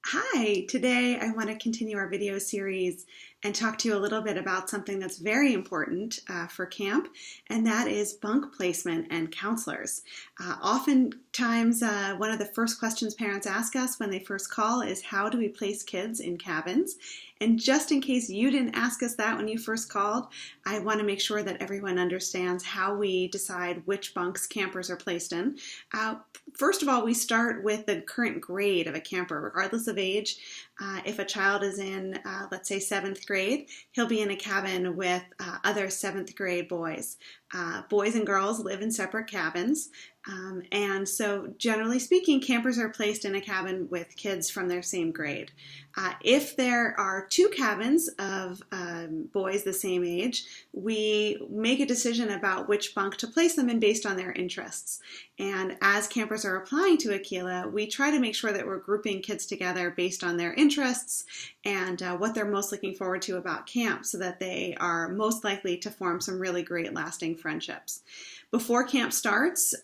Hi, today I want to continue our video series and talk to you a little bit about something that's very important for camp, and that is bunk placement and counselors. Oftentimes, one of the first questions parents ask us when they first call is, how do we place kids in cabins? And just in case you didn't ask us that when you first called, I want to make sure that everyone understands how we decide which bunks campers are placed in. First of all, we start with the current grade of a camper, regardless of age. If a child is in, let's say, 7th grade, he'll be in a cabin with other 7th grade boys. Boys and girls live in separate cabins. And so generally speaking, campers are placed in a cabin with kids from their same grade. If there are two cabins of boys the same age, we make a decision about which bunk to place them in based on their interests. And as campers are applying to Aquila, we try to make sure that we're grouping kids together based on their interests and what they're most looking forward to about camp, so that they are most likely to form some really great lasting friendships. Before camp starts,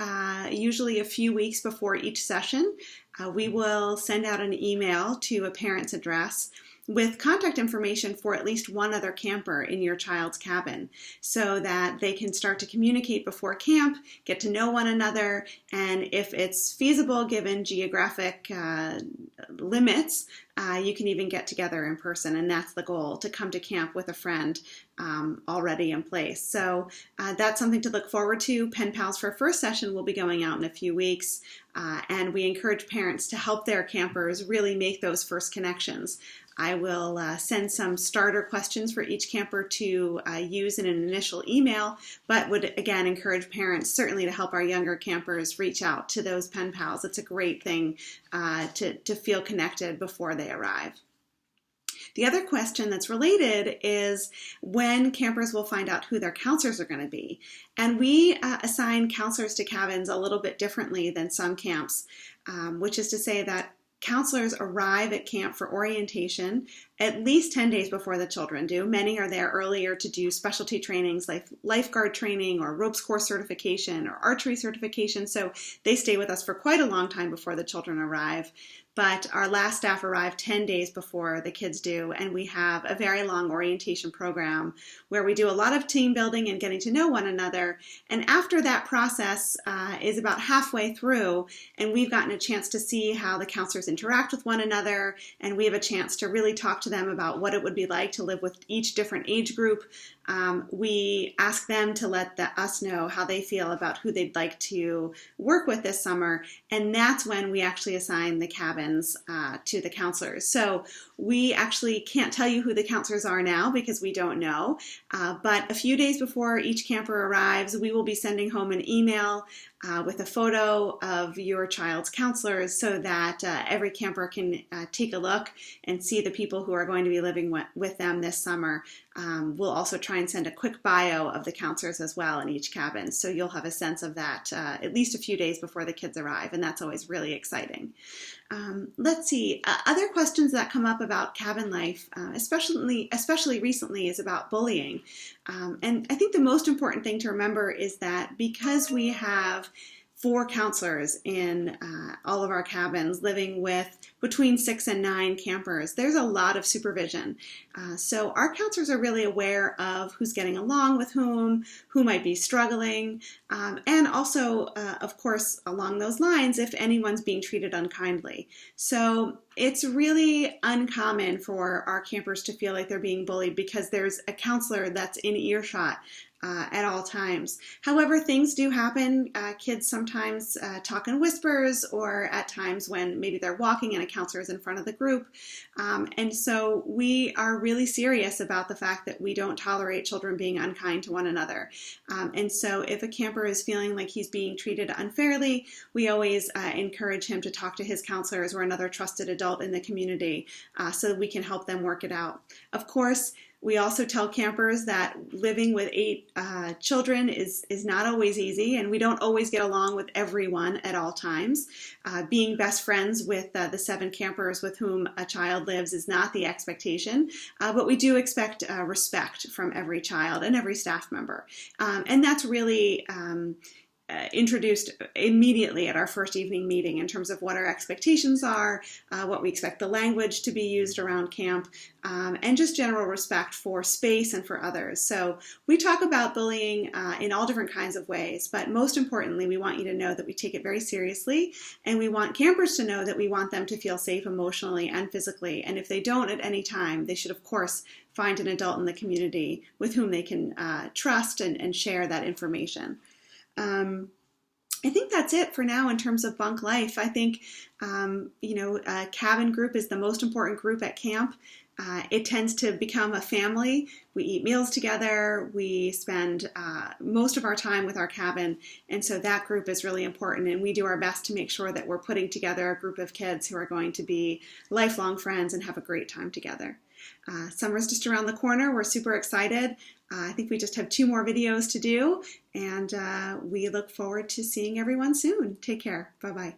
usually a few weeks before each session, we will send out an email to a parent's address with contact information for at least one other camper in your child's cabin, so that they can start to communicate before camp, get to know one another, and if it's feasible given geographic limits, you can even get together in person, and that's the goal, to come to camp with a friend already in place. So that's something to look forward to. Pen Pals for First Session will be going out in a few weeks, and we encourage parents to help their campers really make those first connections. I will send some starter questions for each camper to use in an initial email, but would again encourage parents certainly to help our younger campers reach out to those pen pals. It's a great thing to feel connected before they arrive. The other question that's related is when campers will find out who their counselors are going to be. And we assign counselors to cabins a little bit differently than some camps, which is to say that counselors arrive at camp for orientation at least 10 days before the children do. Many are there earlier to do specialty trainings like lifeguard training or ropes course certification or archery certification. So they stay with us for quite a long time before the children arrive. But our last staff arrive 10 days before the kids do, and we have a very long orientation program where we do a lot of team building and getting to know one another. And after that process is about halfway through, and we've gotten a chance to see how the counselors interact with one another, and we have a chance to really talk to them about what it would be like to live with each different age group. We ask them to let us know how they feel about who they'd like to work with this summer, and that's when we actually assign the cabins to the counselors. So we actually can't tell you who the counselors are now because we don't know, but a few days before each camper arrives, we will be sending home an email with a photo of your child's counselors, so that every camper can take a look and see the people who are going to be living with them this summer. We'll also try and send a quick bio of the counselors as well in each cabin, so you'll have a sense of that at least a few days before the kids arrive, and that's always really exciting. Let's see, other questions that come up about cabin life, especially recently, is about bullying. And I think the most important thing to remember is that because we have 4 counselors in all of our cabins living with between 6 and 9 campers, there's a lot of supervision. So our counselors are really aware of who's getting along with whom, who might be struggling, and also, of course, along those lines, if anyone's being treated unkindly. So it's really uncommon for our campers to feel like they're being bullied because there's a counselor that's in earshot at all times. However, things do happen. Kids sometimes talk in whispers, or at times when maybe they're walking and a counselor is in front of the group. And so we are really serious about the fact that we don't tolerate children being unkind to one another. And so if a camper is feeling like he's being treated unfairly, we always encourage him to talk to his counselors or another trusted adult in the community so that we can help them work it out. Of course, we also tell campers that living with 8 children is not always easy, and we don't always get along with everyone at all times. Being best friends with the 7 campers with whom a child lives is not the expectation, but we do expect respect from every child and every staff member. And that's really introduced immediately at our first evening meeting in terms of what our expectations are, what we expect the language to be used around camp, and just general respect for space and for others. So we talk about bullying in all different kinds of ways, but most importantly, we want you to know that we take it very seriously, and we want campers to know that we want them to feel safe emotionally and physically. And if they don't at any time, they should, of course, find an adult in the community with whom they can trust and share that information. I think that's it for now in terms of bunk life. I think, a cabin group is the most important group at camp. It tends to become a family. We eat meals together. We spend most of our time with our cabin. And so that group is really important. And we do our best to make sure that we're putting together a group of kids who are going to be lifelong friends and have a great time together. Summer's just around the corner. We're super excited. I think we just have 2 more videos to do, and we look forward to seeing everyone soon. Take care. Bye-bye.